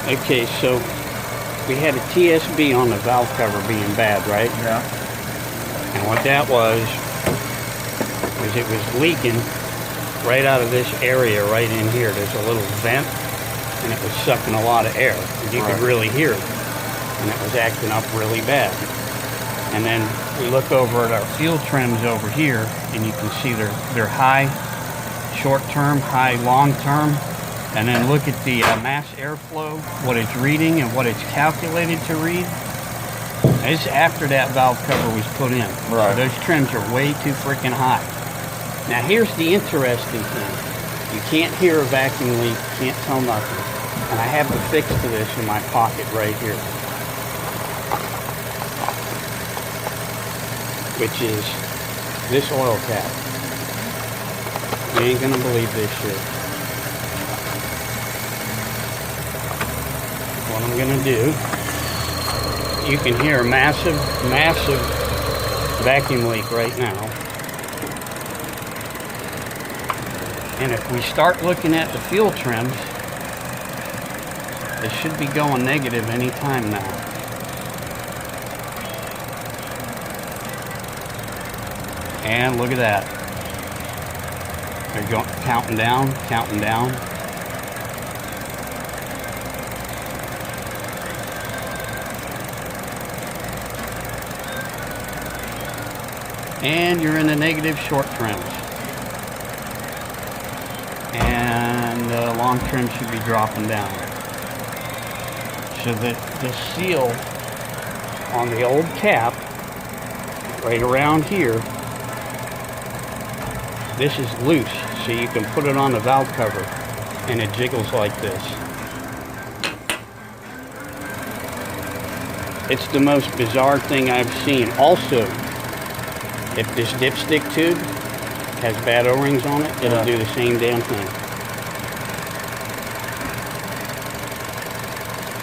Okay, so we had a TSB on the valve cover being bad, right? Yeah. And what that was it was leaking right out of this area right in here. There's a little vent, and it was sucking a lot of air. And you could really hear it. And it was acting up really bad. And then we look over at our fuel trims over here, and you can see they're high short-term, high long-term. And then look at the mass airflow, what it's reading and what it's calculated to read. It's after that valve cover was put in. Right. So those trims are way too freaking high. Now here's the interesting thing. You can't hear a vacuum leak, can't tell nothing. And I have the fix to this in my pocket right here. Which is this oil cap. You ain't gonna believe this shit. What I'm gonna do, you can hear a massive vacuum leak right now. And if we start looking at the fuel trims, they should be going negative any time now. And look at that. They're going counting down, counting down. And you're in the negative short trims. And long trim should be dropping down. So the seal on the old cap, right around here, this is loose, so you can put it on the valve cover, and it jiggles like this. It's the most bizarre thing I've seen. Also, if this dipstick tube has bad O-rings on it, it'll do the same damn thing.